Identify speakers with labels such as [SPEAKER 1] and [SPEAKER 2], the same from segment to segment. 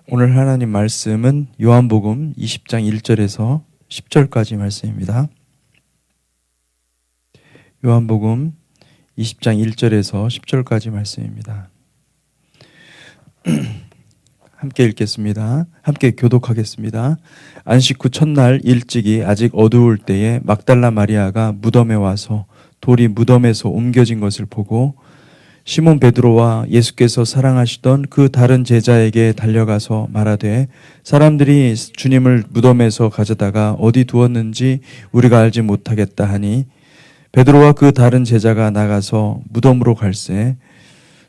[SPEAKER 1] 오늘 하나님 말씀은 요한복음 20장 1절에서 10절까지 말씀입니다. 요한복음 20장 1절에서 10절까지 말씀입니다. 함께 읽겠습니다. 함께 교독하겠습니다. 안식 후 첫날 일찍이 아직 어두울 때에 막달라 마리아가 무덤에 와서 돌이 무덤에서 옮겨진 것을 보고 시몬 베드로와 예수께서 사랑하시던 그 다른 제자에게 달려가서 말하되 사람들이 주님을 무덤에서 가져다가 어디 두었는지 우리가 알지 못하겠다 하니 베드로와 그 다른 제자가 나가서 무덤으로 갈새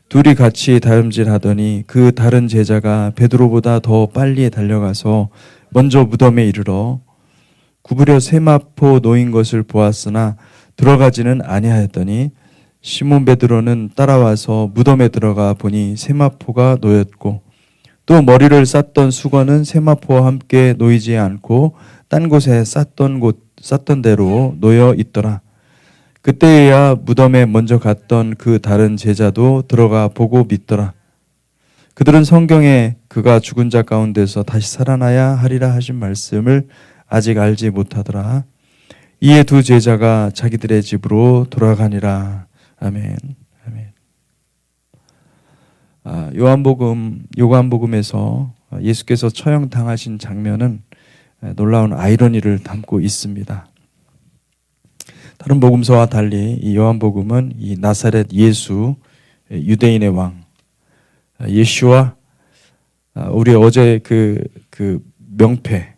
[SPEAKER 1] 둘이 같이 다름질하더니 그 다른 제자가 베드로보다 더 빨리 달려가서 먼저 무덤에 이르러 구부려 세마포 놓인 것을 보았으나 들어가지는 아니하였더니 시몬 베드로는 따라와서 무덤에 들어가 보니 세마포가 놓였고 또 머리를 쌌던 수건은 세마포와 함께 놓이지 않고 딴 곳에 쌌던 대로 놓여 있더라. 그때야 무덤에 먼저 갔던 그 다른 제자도 들어가 보고 믿더라. 그들은 성경에 그가 죽은 자 가운데서 다시 살아나야 하리라 하신 말씀을 아직 알지 못하더라. 이에 두 제자가 자기들의 집으로 돌아가니라. 아멘. 아멘. 요한복음에서 예수께서 처형당하신 장면은 놀라운 아이러니를 담고 있습니다. 다른 복음서와 달리 이 요한복음은 이 나사렛 예수, 유대인의 왕, 예수와 우리 어제 그 명패,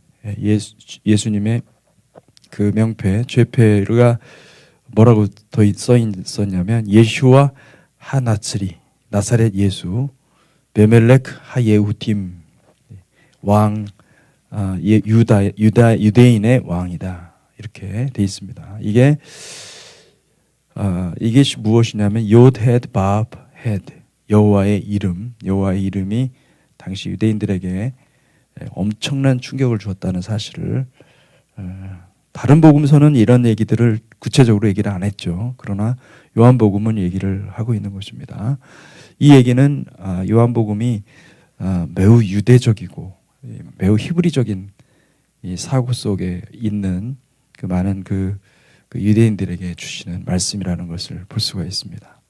[SPEAKER 1] 예수님의 그 명패, 죄패가 뭐라고 더 써 있었냐면 예수와 하나츠리, 나사렛 예수, 베멜렉 하예후팀, 왕, 유대인의 왕이다. 이렇게 돼 있습니다. 이게 무엇이냐면 요드헤드 밥 헤드, 여호와의 이름이 당시 유대인들에게 엄청난 충격을 주었다는 사실을 다른 복음서는 이런 얘기들을 구체적으로 얘기를 안 했죠. 그러나 요한복음은 얘기를 하고 있는 것입니다. 이 얘기는 요한복음이 매우 유대적이고 매우 히브리적인 이 사고 속에 있는 그 많은 그 유대인들에게 주시는 말씀이라는 것을 볼 수가 있습니다.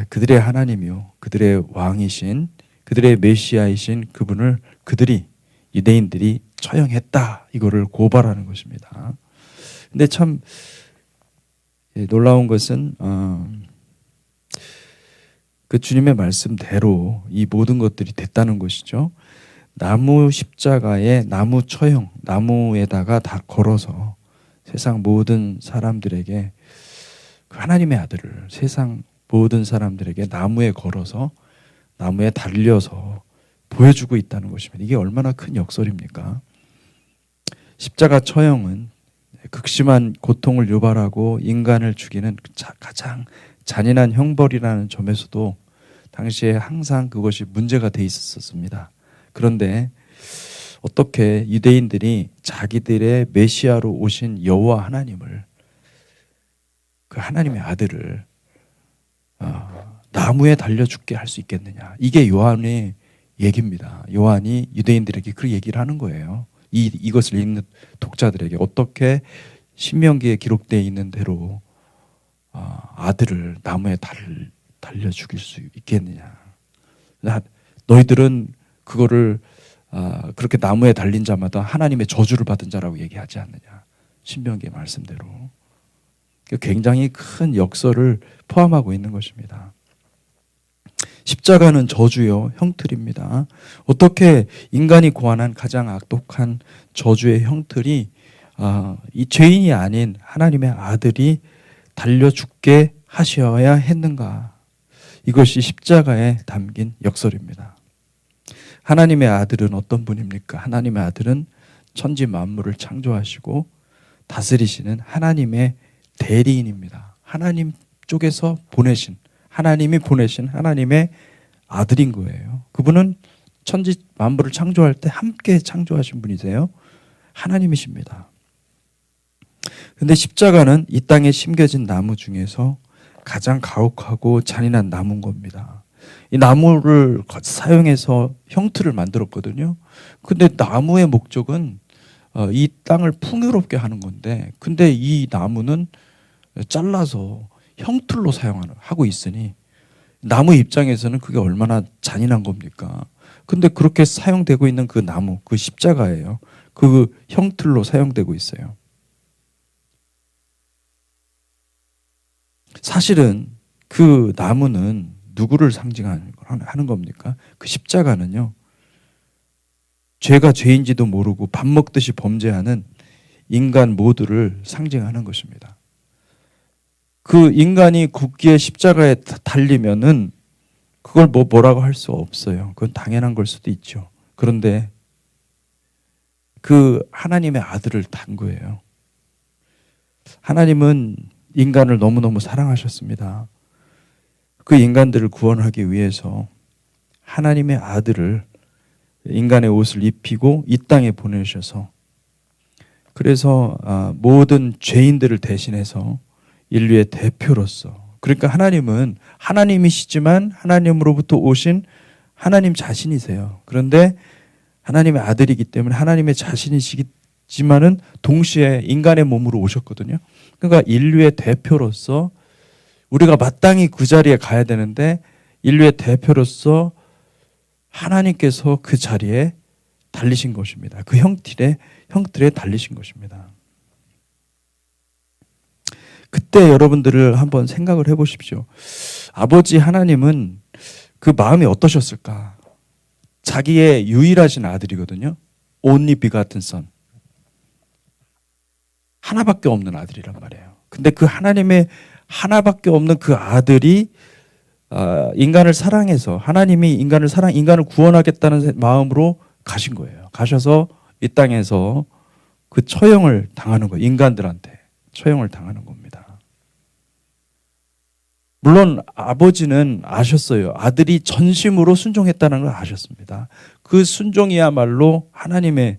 [SPEAKER 1] 그들의 하나님이요, 그들의 왕이신, 그들의 메시아이신 그분을 유대인들이 처형했다. 이거를 고발하는 것입니다. 근데 참 놀라운 것은 그 주님의 말씀대로 이 모든 것들이 됐다는 것이죠. 나무 십자가에 나무 처형, 나무에다가 다 걸어서 세상 모든 사람들에게 그 하나님의 아들을 세상 모든 사람들에게 나무에 걸어서 나무에 달려서 보여주고 있다는 것입니다. 이게 얼마나 큰 역설입니까? 십자가 처형은 극심한 고통을 유발하고 인간을 죽이는 가장 잔인한 형벌이라는 점에서도 당시에 항상 그것이 문제가 돼 있었습니다. 그런데 어떻게 유대인들이 자기들의 메시아로 오신 여호와 하나님을, 그 하나님의 아들을 나무에 달려 죽게 할 수 있겠느냐. 이게 요한의 얘기입니다. 요한이 유대인들에게 그 얘기를 하는 거예요. 이것을 읽는 독자들에게 어떻게 신명기에 기록되어 있는 대로 아들을 나무에 달려 죽일 수 있겠느냐. 너희들은 그거를 그렇게 나무에 달린 자마다 하나님의 저주를 받은 자라고 얘기하지 않느냐. 신명기의 말씀대로. 굉장히 큰 역설을 포함하고 있는 것입니다. 십자가는 저주요, 형틀입니다. 어떻게 인간이 고안한 가장 악독한 저주의 형틀이 이 죄인이 아닌 하나님의 아들이 달려 죽게 하셔야 했는가? 이것이 십자가에 담긴 역설입니다. 하나님의 아들은 어떤 분입니까? 하나님의 아들은 천지 만물을 창조하시고 다스리시는 하나님의 대리인입니다. 하나님 쪽에서 하나님이 보내신 하나님의 아들인 거예요. 그분은 천지 만물을 창조할 때 함께 창조하신 분이세요. 하나님이십니다. 그런데 십자가는 이 땅에 심겨진 나무 중에서 가장 가혹하고 잔인한 나무인 겁니다. 이 나무를 사용해서 형틀을 만들었거든요. 근데 나무의 목적은 이 땅을 풍요롭게 하는 건데, 근데 이 나무는 잘라서 형틀로 하고 있으니 나무 입장에서는 그게 얼마나 잔인한 겁니까? 근데 그렇게 사용되고 있는 그 나무, 그 십자가예요. 그 형틀로 사용되고 있어요. 사실은 그 나무는 누구를 상징하는 겁니까? 그 십자가는요, 죄가 죄인지도 모르고 밥 먹듯이 범죄하는 인간 모두를 상징하는 것입니다. 그 인간이 굳게 십자가에 달리면은 그걸 뭐라고 할 수 없어요. 그건 당연한 걸 수도 있죠. 그런데 그 하나님의 아들을 단 거예요. 하나님은 인간을 너무너무 사랑하셨습니다. 그 인간들을 구원하기 위해서 하나님의 아들을 인간의 옷을 입히고 이 땅에 보내셔서, 그래서 모든 죄인들을 대신해서 인류의 대표로서, 그러니까 하나님은 하나님이시지만 하나님으로부터 오신 하나님 자신이세요. 그런데 하나님의 아들이기 때문에 하나님의 자신이시지만은 동시에 인간의 몸으로 오셨거든요. 그러니까 인류의 대표로서 우리가 마땅히 그 자리에 가야 되는데 인류의 대표로서 하나님께서 그 자리에 달리신 것입니다. 그 형틀에 달리신 것입니다. 그때 여러분들을 한번 생각을 해보십시오. 아버지 하나님은 그 마음이 어떠셨을까? 자기의 유일하신 아들이거든요. only begotten son. 하나밖에 없는 아들이란 말이에요. 근데 그 하나님의 하나밖에 없는 그 아들이 인간을 사랑해서, 하나님이 인간을 구원하겠다는 마음으로 가신 거예요. 가셔서 이 땅에서 그 처형을 당하는 거예요. 인간들한테 처형을 당하는 겁니다. 물론 아버지는 아셨어요. 아들이 전심으로 순종했다는 걸 아셨습니다. 그 순종이야말로 하나님의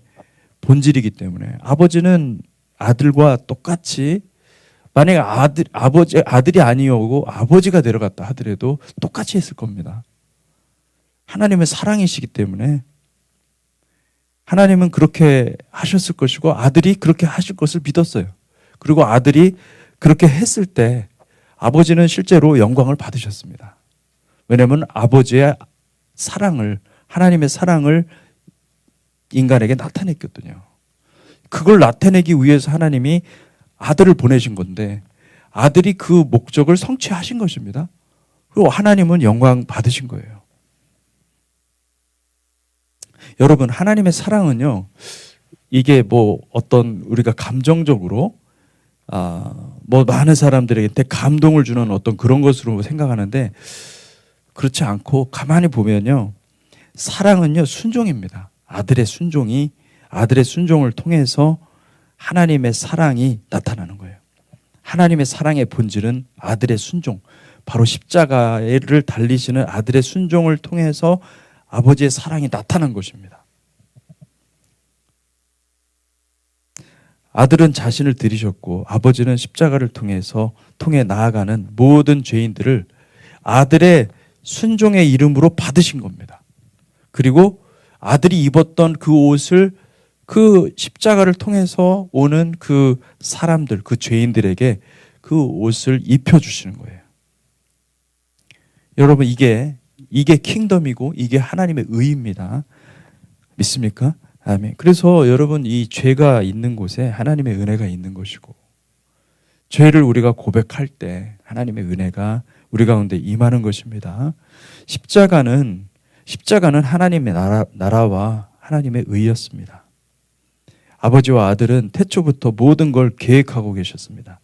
[SPEAKER 1] 본질이기 때문에 아버지는 아들과 똑같이, 만약에 아들이 아니오고 아버지가 내려갔다 하더라도 똑같이 했을 겁니다. 하나님의 사랑이시기 때문에 하나님은 그렇게 하셨을 것이고 아들이 그렇게 하실 것을 믿었어요. 그리고 아들이 그렇게 했을 때 아버지는 실제로 영광을 받으셨습니다. 왜냐하면 아버지의 사랑을, 하나님의 사랑을 인간에게 나타냈거든요. 그걸 나타내기 위해서 하나님이 아들을 보내신 건데 아들이 그 목적을 성취하신 것입니다. 그리고 하나님은 영광 받으신 거예요. 여러분, 하나님의 사랑은요, 이게 어떤 우리가 감정적으로 많은 사람들에게 감동을 주는 어떤 그런 것으로 생각하는데 그렇지 않고 가만히 보면요, 사랑은요 순종입니다. 아들의 순종을 통해서 하나님의 사랑이 나타나는 거예요. 하나님의 사랑의 본질은 아들의 순종, 바로 십자가를 달리시는 아들의 순종을 통해서 아버지의 사랑이 나타난 것입니다. 아들은 자신을 들이셨고 아버지는 십자가를 통해 나아가는 모든 죄인들을 아들의 순종의 이름으로 받으신 겁니다. 그리고 아들이 입었던 그 옷을 그 십자가를 통해서 오는 그 사람들, 그 죄인들에게 그 옷을 입혀주시는 거예요. 여러분, 이게 킹덤이고 이게 하나님의 의입니다. 믿습니까? 아멘. 그래서 여러분, 이 죄가 있는 곳에 하나님의 은혜가 있는 것이고, 죄를 우리가 고백할 때 하나님의 은혜가 우리 가운데 임하는 것입니다. 십자가는 하나님의 나라와 하나님의 의였습니다. 아버지와 아들은 태초부터 모든 걸 계획하고 계셨습니다.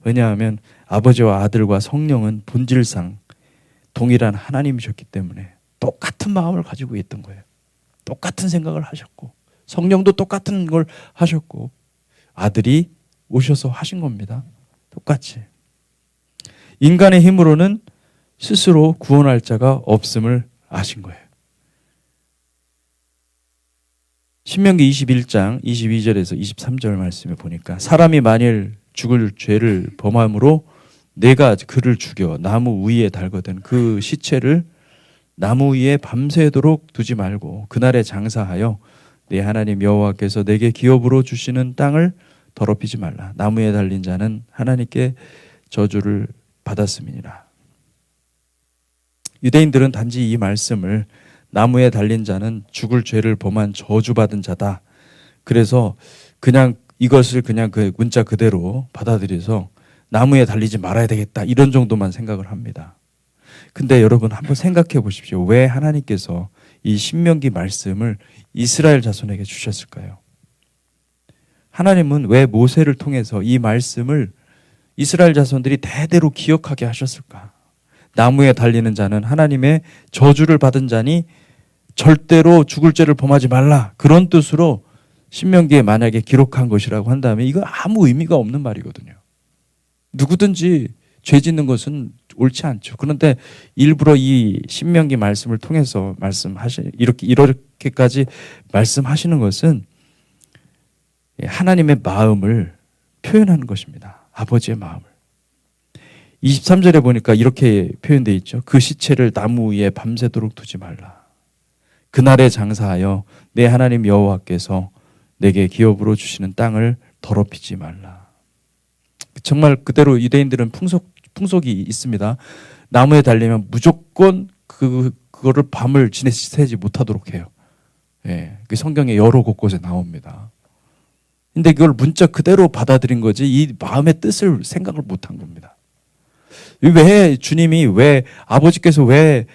[SPEAKER 1] 왜냐하면 아버지와 아들과 성령은 본질상 동일한 하나님이셨기 때문에 똑같은 마음을 가지고 있던 거예요. 똑같은 생각을 하셨고 성령도 똑같은 걸 하셨고 아들이 오셔서 하신 겁니다. 똑같이. 인간의 힘으로는 스스로 구원할 자가 없음을 아신 거예요. 신명기 21장 22절에서 23절 말씀에 보니까 사람이 만일 죽을 죄를 범함으로 내가 그를 죽여 나무 위에 달거든 그 시체를 나무 위에 밤새도록 두지 말고 그날에 장사하여 내 하나님 여호와께서 내게 기업으로 주시는 땅을 더럽히지 말라. 나무에 달린 자는 하나님께 저주를 받았음이니라. 유대인들은 단지 이 말씀을 나무에 달린 자는 죽을 죄를 범한 저주받은 자다. 그래서 그냥 이것을 그냥 그 문자 그대로 받아들여서 나무에 달리지 말아야 되겠다. 이런 정도만 생각을 합니다. 근데 여러분 한번 생각해 보십시오. 왜 하나님께서 이 신명기 말씀을 이스라엘 자손에게 주셨을까요? 하나님은 왜 모세를 통해서 이 말씀을 이스라엘 자손들이 대대로 기억하게 하셨을까? 나무에 달리는 자는 하나님의 저주를 받은 자니 절대로 죽을 죄를 범하지 말라. 그런 뜻으로 신명기에 만약에 기록한 것이라고 한다면 이거 아무 의미가 없는 말이거든요. 누구든지 죄 짓는 것은 옳지 않죠. 그런데 일부러 이 신명기 말씀을 통해서 이렇게까지 말씀하시는 것은 하나님의 마음을 표현하는 것입니다. 아버지의 마음을. 23절에 보니까 이렇게 표현되어 있죠. 그 시체를 나무 위에 밤새도록 두지 말라. 그날에 장사하여 내 하나님 여호와께서 내게 기업으로 주시는 땅을 더럽히지 말라. 정말 그대로 유대인들은 풍속이 있습니다. 나무에 달리면 무조건 그거를 밤을 지내지 못하도록 해요. 예, 그 성경에 여러 곳곳에 나옵니다. 근데 그걸 문자 그대로 받아들인 거지 이 마음의 뜻을 생각을 못한 겁니다. 왜 주님이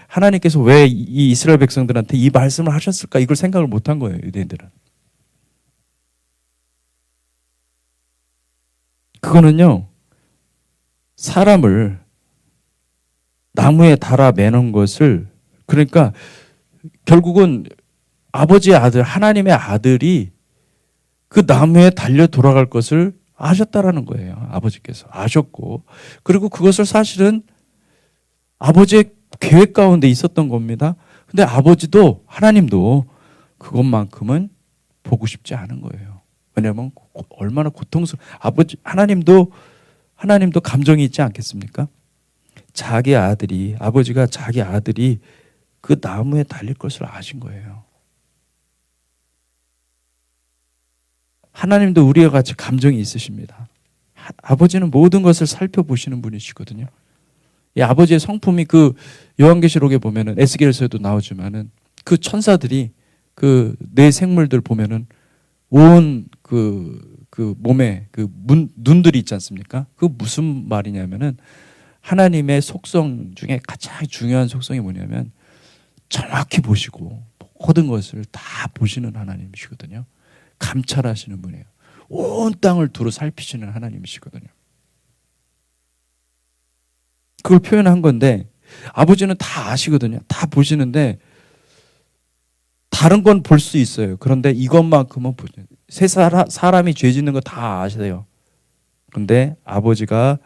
[SPEAKER 1] 하나님께서 왜 이 이스라엘 백성들한테 이 말씀을 하셨을까? 이걸 생각을 못한 거예요, 유대인들은. 그거는요, 사람을 나무에 달아 매는 것을, 그러니까 결국은 아버지의 아들, 하나님의 아들이 그 나무에 달려 돌아갈 것을 아셨다라는 거예요. 아버지께서 아셨고, 그리고 그것을 사실은 아버지의 계획 가운데 있었던 겁니다. 근데 아버지도 하나님도 그것만큼은 보고 싶지 않은 거예요. 왜냐하면 얼마나 하나님도 감정이 있지 않겠습니까? 아버지가 자기 아들이 그 나무에 달릴 것을 아신 거예요. 하나님도 우리와 같이 감정이 있으십니다. 아버지는 모든 것을 살펴보시는 분이시거든요. 이 아버지의 성품이 그 요한계시록에 보면은 에스겔서에도 나오지만은 그 천사들이 그 내 생물들 보면은 온 그 몸에 눈들이 있지 않습니까? 그 무슨 말이냐면은 하나님의 속성 중에 가장 중요한 속성이 뭐냐면 정확히 보시고 모든 것을 다 보시는 하나님이시거든요. 감찰하시는 분이에요. 온 땅을 두루 살피시는 하나님이시거든요. 그걸 표현한 건데 아버지는 다 아시거든요. 다 보시는데 다른 건 볼 수 있어요. 그런데 이것만큼은 보죠. 사람이 죄 짓는 거 다 아세요. 그런데 아버지가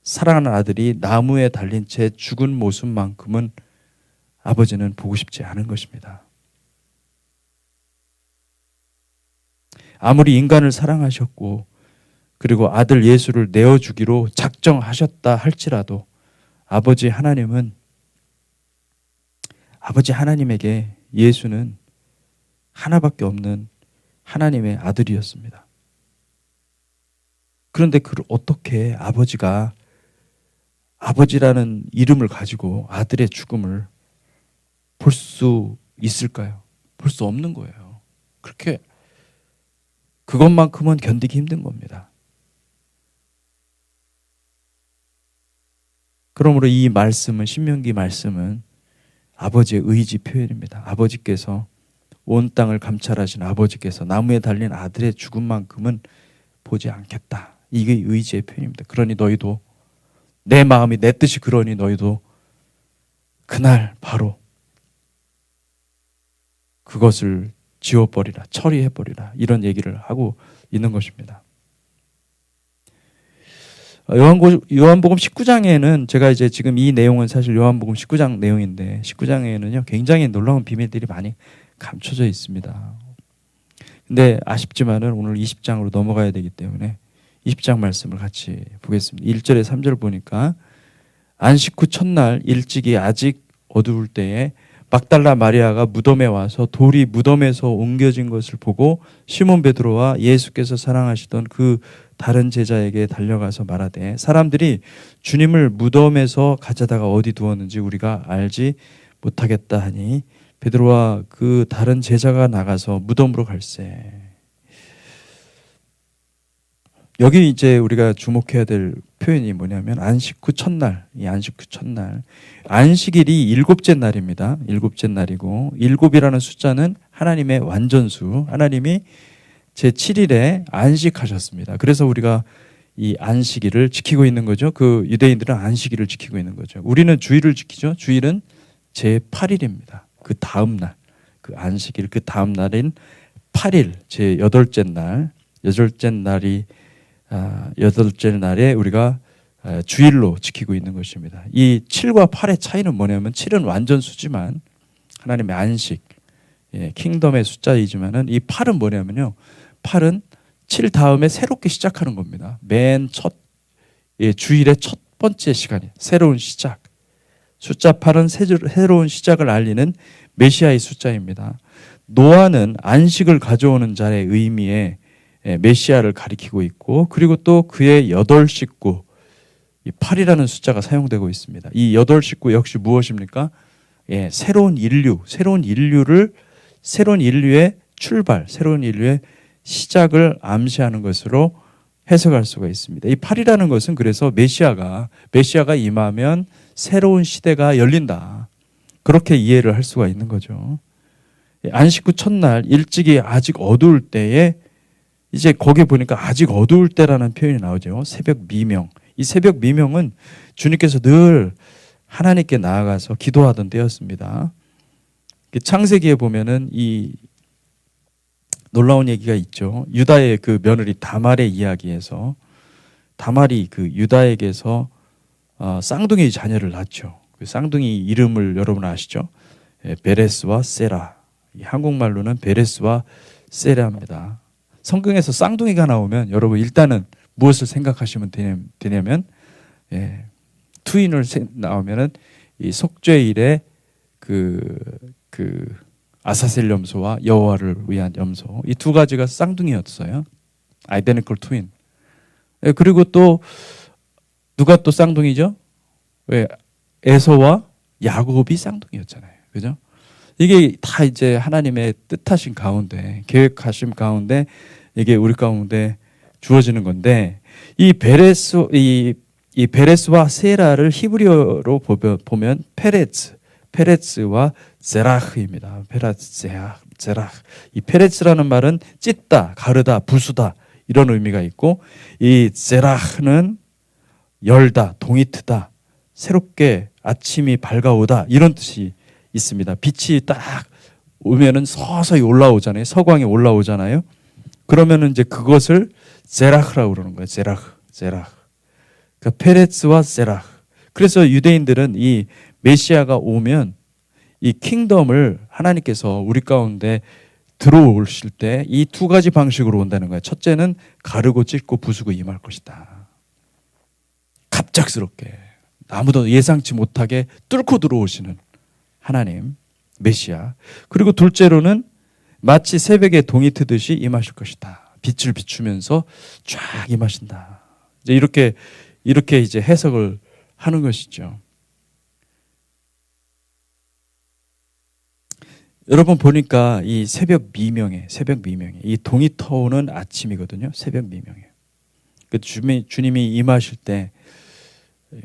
[SPEAKER 1] 사랑하는 아들이 나무에 달린 채 죽은 모습만큼은 아버지는 보고 싶지 않은 것입니다. 아무리 인간을 사랑하셨고 그리고 아들 예수를 내어주기로 작정하셨다 할지라도 아버지 하나님에게 예수는 하나밖에 없는 하나님의 아들이었습니다. 그런데 어떻게 아버지라는 이름을 가지고 아들의 죽음을 볼 수 있을까요? 볼 수 없는 거예요. 그것만큼은 견디기 힘든 겁니다. 그러므로 이 말씀은, 신명기 말씀은 아버지의 의지 표현입니다. 아버지께서 온 땅을 감찰하신 아버지께서 나무에 달린 아들의 죽음만큼은 보지 않겠다. 이게 의지의 표현입니다. 그러니 너희도 내 마음이 내 뜻이 그러니 너희도 그날 바로 그것을 지워버리라, 처리해버리라 이런 얘기를 하고 있는 것입니다. 요한복음 19장에는 제가 이제 지금 이 내용은 사실 요한복음 19장 내용인데 19장에는요 굉장히 놀라운 비밀들이 많이 감춰져 있습니다. 근데 아쉽지만은 오늘 20장으로 넘어가야 되기 때문에 20장 말씀을 같이 보겠습니다. 1절에 3절 보니까 안식 후 첫날 일찍이 아직 어두울 때에 막달라 마리아가 무덤에 와서 돌이 무덤에서 옮겨진 것을 보고 시몬 베드로와 예수께서 사랑하시던 그 다른 제자에게 달려가서 말하되 사람들이 주님을 무덤에서 가져다가 어디 두었는지 우리가 알지 못하겠다 하니 베드로와 그 다른 제자가 나가서 무덤으로 갈새. 여기 이제 우리가 주목해야 될 표현이 뭐냐면 안식 후 첫날, 이 안식 후 첫날. 안식일이 일곱째 날입니다. 일곱째 날이고 일곱이라는 숫자는 하나님의 완전수. 하나님이 제7일에 안식하셨습니다. 그래서 우리가 이 안식일을 지키고 있는 거죠. 그 유대인들은 안식일을 지키고 있는 거죠. 우리는 주일을 지키죠. 주일은 제8일입니다. 그 다음 날, 그 안식일 그 다음 날인 8일, 제8째 날, 여덟째 날에 우리가 주일로 지키고 있는 것입니다. 이 7과 8의 차이는 뭐냐면 7은 완전 수지만 하나님의 안식, 킹덤의 숫자이지만은 이 8은 뭐냐면요. 8은 7 다음에 새롭게 시작하는 겁니다. 맨 첫, 주일의 첫 번째 시간이 새로운 시작. 숫자 8은 새로운 시작을 알리는 메시아의 숫자입니다. 노아는 안식을 가져오는 자의 의미에 메시아를 가리키고 있고 그리고 또 그의 8식구, 이 8이라는 숫자가 사용되고 있습니다. 이 8식구 역시 무엇입니까? 새로운 인류의 출발, 새로운 인류의 시작을 암시하는 것으로 해석할 수가 있습니다. 이 8이라는 것은 그래서 메시아가 임하면 새로운 시대가 열린다. 그렇게 이해를 할 수가 있는 거죠. 안식 후 첫날 일찍이 아직 어두울 때에 이제 거기에 보니까 아직 어두울 때라는 표현이 나오죠. 새벽 미명. 이 새벽 미명은 주님께서 늘 하나님께 나아가서 기도하던 때였습니다. 창세기에 보면은 이 놀라운 얘기가 있죠. 유다의 그 며느리 다말의 이야기에서 다말이 그 유다에게서 쌍둥이 자녀를 낳죠. 그 쌍둥이 이름을 여러분 아시죠? 베레스와 세라. 한국말로는 베레스와 세라입니다. 성경에서 쌍둥이가 나오면 여러분 일단은 무엇을 생각하시면 되냐면 투인을 나오면은 이 속죄일에 그 아사셀 염소와 여호와를 위한 염소 이 두 가지가 쌍둥이였어요. 아이데니컬 트윈. 그리고 또 누가 또 쌍둥이죠? 왜 에서와 야곱이 쌍둥이였잖아요. 그죠? 이게 다 이제 하나님의 뜻하신 가운데 계획하심 가운데 이게 우리 가운데 주어지는 건데 이 베레스와 세라를 히브리어로 보면 페레츠와 제라흐입니다. 제라흐. 이 페레츠라는 말은 찢다, 가르다, 부수다 이런 의미가 있고 이 제라흐는 열다, 동이 트다, 새롭게 아침이 밝아오다 이런 뜻이 있습니다. 빛이 딱 오면은 서서히 올라오잖아요. 서광이 올라오잖아요. 그러면은 이제 그것을 제라흐라고 그러는 거예요. 제라흐. 그러니까 페레츠와 제라흐. 그래서 유대인들은 이 메시아가 오면 이 킹덤을 하나님께서 우리 가운데 들어오실 때 이 두 가지 방식으로 온다는 거예요. 첫째는 가르고 찢고 부수고 임할 것이다. 갑작스럽게 아무도 예상치 못하게 뚫고 들어오시는 하나님, 메시아. 그리고 둘째로는 마치 새벽에 동이 트듯이 임하실 것이다. 빛을 비추면서 쫙 임하신다. 이제 이렇게 이제 해석을 하는 것이죠. 여러분 보니까 이 새벽 미명에 이 동이 터오는 아침이거든요. 새벽 미명에. 그 주님이 임하실 때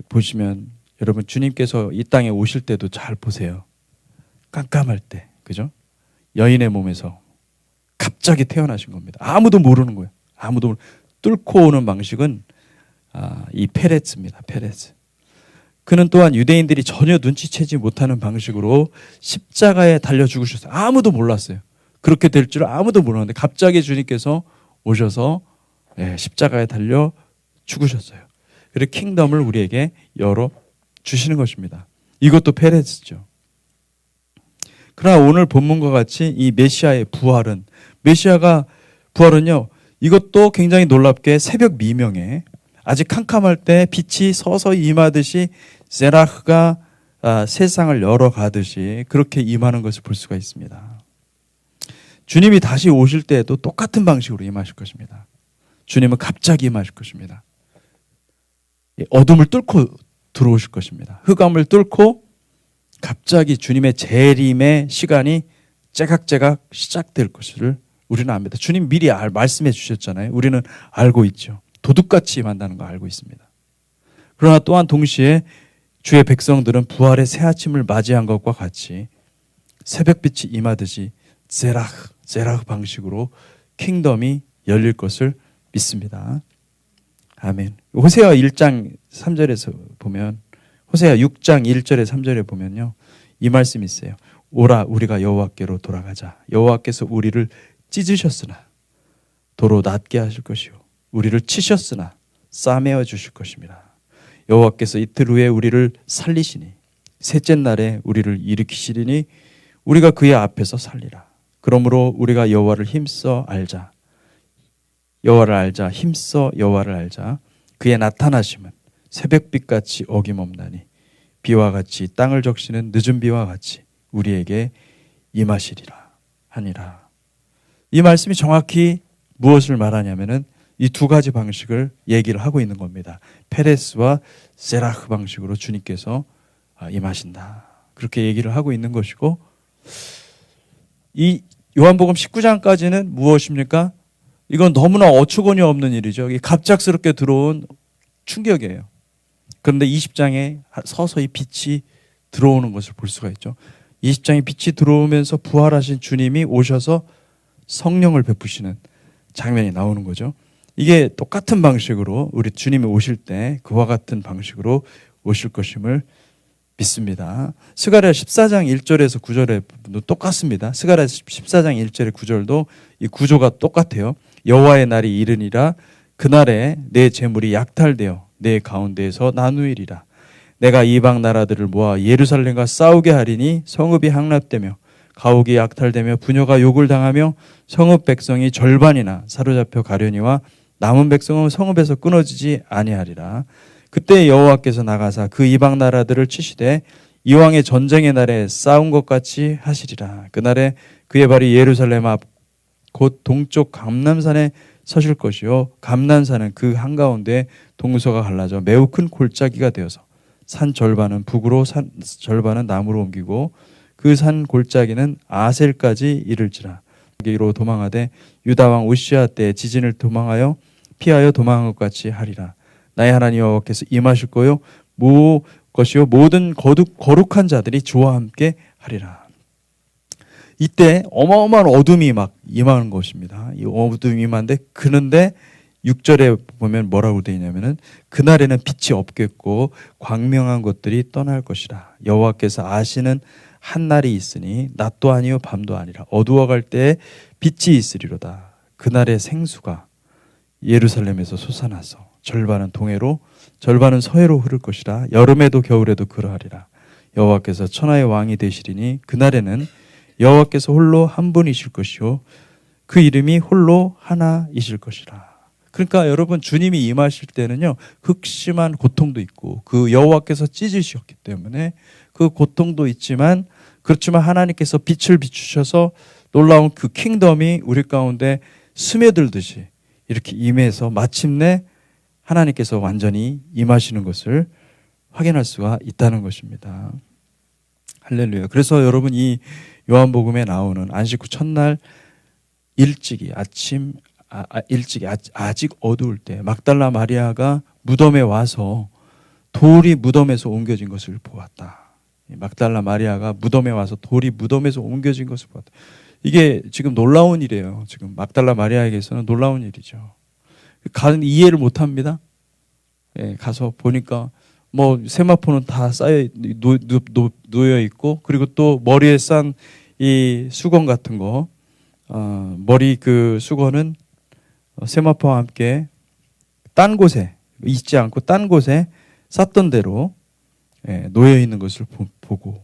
[SPEAKER 1] 보시면 여러분 주님께서 이 땅에 오실 때도 잘 보세요. 깜깜할 때, 그죠? 여인의 몸에서 갑자기 태어나신 겁니다. 아무도 모르는 거예요. 뚫고 오는 방식은 이 페레츠입니다. 페레츠. 그는 또한 유대인들이 전혀 눈치채지 못하는 방식으로 십자가에 달려 죽으셨어요. 아무도 몰랐어요. 그렇게 될 줄 아무도 몰랐는데 갑자기 주님께서 오셔서 십자가에 달려 죽으셨어요. 그리고 킹덤을 우리에게 열어 주시는 것입니다. 이것도 페레츠죠. 그러나 오늘 본문과 같이 이 메시아의 부활은요, 이것도 굉장히 놀랍게 새벽 미명에 아직 캄캄할 때 빛이 서서히 임하듯이 세라흐가 세상을 열어가듯이 그렇게 임하는 것을 볼 수가 있습니다. 주님이 다시 오실 때에도 똑같은 방식으로 임하실 것입니다. 주님은 갑자기 임하실 것입니다. 어둠을 뚫고 들어오실 것입니다. 흑암을 뚫고 갑자기 주님의 재림의 시간이 째각째각 시작될 것을 우리는 압니다. 주님 미리 말씀해 주셨잖아요. 우리는 알고 있죠. 도둑같이 임한다는 거 알고 있습니다. 그러나 또한 동시에 주의 백성들은 부활의 새 아침을 맞이한 것과 같이 새벽빛이 임하듯이 제라흐 방식으로 킹덤이 열릴 것을 믿습니다. 아멘. 호세아 1장 3절에서 보면, 호세아 6장 1절에 3절에 보면요, 이 말씀이 있어요. 오라 우리가 여호와께로 돌아가자. 여호와께서 우리를 찢으셨으나 도로 낫게 하실 것이요 우리를 치셨으나 싸매어 주실 것입니다. 여호와께서 이틀 후에 우리를 살리시니 셋째 날에 우리를 일으키시리니 우리가 그의 앞에서 살리라. 그러므로 우리가 여호와를 힘써 알자. 여호와를 알자. 힘써 여호와를 알자. 그의 나타나심은 새벽빛같이 어김없나니 비와 같이 땅을 적시는 늦은 비와 같이 우리에게 임하시리라 하니라. 이 말씀이 정확히 무엇을 말하냐면은 이 두 가지 방식을 얘기를 하고 있는 겁니다. 페레스와 세라흐 방식으로 주님께서 임하신다. 그렇게 얘기를 하고 있는 것이고, 이 요한복음 19장까지는 무엇입니까? 이건 너무나 어처구니 없는 일이죠. 갑작스럽게 들어온 충격이에요. 그런데 20장에 서서히 빛이 들어오는 것을 볼 수가 있죠. 20장에 빛이 들어오면서 부활하신 주님이 오셔서 성령을 베푸시는 장면이 나오는 거죠. 이게 똑같은 방식으로 우리 주님이 오실 때 그와 같은 방식으로 오실 것임을 믿습니다. 스가랴 14장 1절에서 9절에도 똑같습니다. 스가랴 14장 1절의 9절도 이 구조가 똑같아요. 여호와의 날이 이르니라. 그날에 내 재물이 약탈되어 내 가운데에서 나누이리라. 내가 이방 나라들을 모아 예루살렘과 싸우게 하리니 성읍이 함락되며 가옥이 약탈되며 부녀가 욕을 당하며 성읍 백성이 절반이나 사로잡혀 가려니와 남은 백성은 성읍에서 끊어지지 아니하리라. 그때 여호와께서 나가사 그 이방 나라들을 치시되 이왕의 전쟁의 날에 싸운 것 같이 하시리라. 그날에 그의 발이 예루살렘 앞 곧 동쪽 감람산에 서실 것이요 감람산은 그 한가운데 동서가 갈라져 매우 큰 골짜기가 되어서 산 절반은 북으로 산 절반은 남으로 옮기고 그 산 골짜기는 아셀까지 이를지라. 여기로 도망하되 유다 왕 우시아 때 지진을 도망하여 피하여 도망한 것 같이 하리라. 나의 하나님 여호와께서 임하실 거요 것이요 모든 거룩한 자들이 주와 함께 하리라. 이때 어마어마한 어둠이 막 임하는 것입니다. 이 어둠이 임한데 그런데 6절에 보면 뭐라고 되어 있냐면은 그날에는 빛이 없겠고 광명한 것들이 떠날 것이라. 여호와께서 아시는 한 날이 있으니 낮도 아니요 밤도 아니라 어두워갈 때에 빛이 있으리로다. 그날의 생수가 예루살렘에서 솟아나서 절반은 동해로 절반은 서해로 흐를 것이라. 여름에도 겨울에도 그러하리라. 여호와께서 천하의 왕이 되시리니 그날에는 여호와께서 홀로 한 분이실 것이요 그 이름이 홀로 하나이실 것이라. 그러니까 여러분 주님이 임하실 때는요 극심한 고통도 있고 그 여호와께서 찢으셨기 때문에 그 고통도 있지만 그렇지만 하나님께서 빛을 비추셔서 놀라운 그 킹덤이 우리 가운데 스며들듯이 이렇게 임해서 마침내 하나님께서 완전히 임하시는 것을 확인할 수가 있다는 것입니다. 할렐루야. 그래서 여러분 이 요한복음에 나오는 안식 후 첫날 일찍이 아직 어두울 때 막달라 마리아가 무덤에 와서 돌이 무덤에서 옮겨진 것을 보았다. 막달라 마리아가 무덤에 와서 돌이 무덤에서 옮겨진 것을 보았다. 이게 지금 놀라운 일이에요. 지금 막달라 마리아에게서는 놀라운 일이죠. 가는 이해를 못합니다. 예, 가서 보니까 뭐 세마포는 다 쌓여 놓여 있고 그리고 또 머리에 싼 이 수건 같은 거 머리 그 수건은 세마포와 함께 딴 곳에 있지 않고 딴 곳에 쌌던 대로 놓여 있는 것을 보고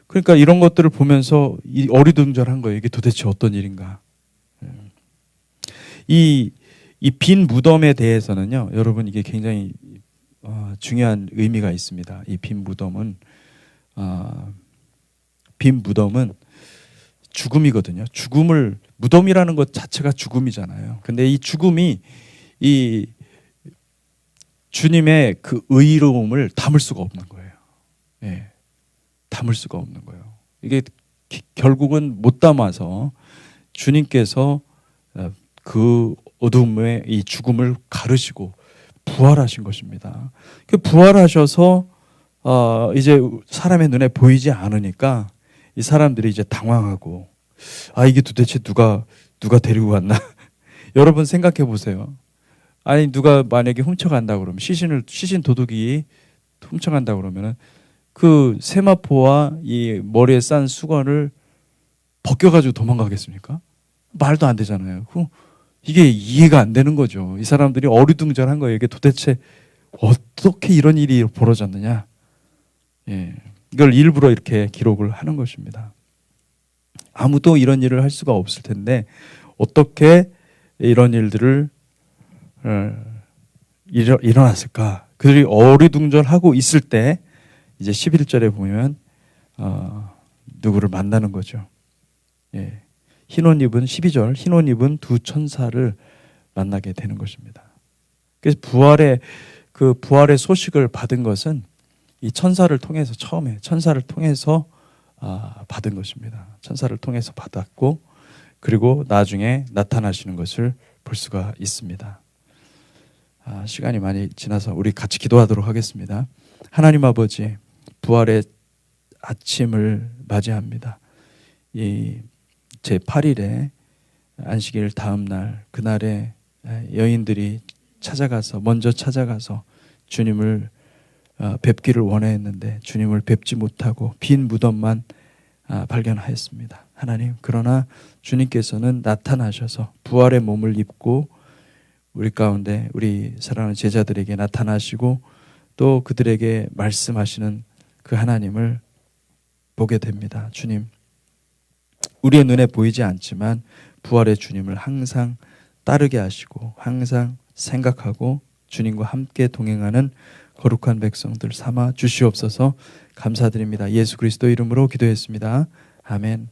[SPEAKER 1] 그러니까 이런 것들을 보면서 이 어리둥절한 거예요. 이게 도대체 어떤 일인가? 이 빈 무덤에 대해서는요, 여러분 이게 굉장히 중요한 의미가 있습니다. 이 빈 무덤은 빈 무덤은 죽음이거든요. 무덤이라는 것 자체가 죽음이잖아요. 근데 이 죽음이 이 주님의 그 의로움을 담을 수가 없는 거예요. 예, 담을 수가 없는 거예요. 이게 결국은 못 담아서 주님께서 그 어둠의 이 죽음을 가르시고 부활하신 것입니다. 그 부활하셔서 이제 사람의 눈에 보이지 않으니까 이 사람들이 이제 당황하고 이게 도대체 누가 데리고 갔나? 여러분 생각해 보세요. 아니 누가 만약에 훔쳐간다 그러면 시신 도둑이 훔쳐간다 그러면은 그 세마포와 이 머리에 싼 수건을 벗겨가지고 도망가겠습니까? 말도 안 되잖아요. 이게 이해가 안 되는 거죠. 이 사람들이 어리둥절한 거예요. 이게 도대체 어떻게 이런 일이 벌어졌느냐? 예, 이걸 일부러 이렇게 기록을 하는 것입니다. 아무도 이런 일을 할 수가 없을 텐데 어떻게 이런 일들을 일어났을까? 그들이 어리둥절하고 있을 때 이제 11절에 보면 누구를 만나는 거죠. 예. 흰옷 입은 12절 흰옷 입은 두 천사를 만나게 되는 것입니다. 그래서 부활의 소식을 받은 것은 이 천사를 통해서 처음에 천사를 통해서 받은 것입니다. 천사를 통해서 받았고 그리고 나중에 나타나시는 것을 볼 수가 있습니다. 시간이 많이 지나서 우리 같이 기도하도록 하겠습니다. 하나님 아버지, 부활의 아침을 맞이합니다. 이 제8일에 안식일 다음 날 그날에 여인들이 먼저 찾아가서 주님을 뵙기를 원했는데 주님을 뵙지 못하고 빈 무덤만 발견하였습니다. 하나님, 그러나 주님께서는 나타나셔서 부활의 몸을 입고 우리 가운데 우리 사랑하는 제자들에게 나타나시고 또 그들에게 말씀하시는 그 하나님을 보게 됩니다. 주님, 우리의 눈에 보이지 않지만 부활의 주님을 항상 따르게 하시고 항상 생각하고 주님과 함께 동행하는 거룩한 백성들 삼아 주시옵소서. 감사드립니다. 예수 그리스도 이름으로 기도했습니다. 아멘.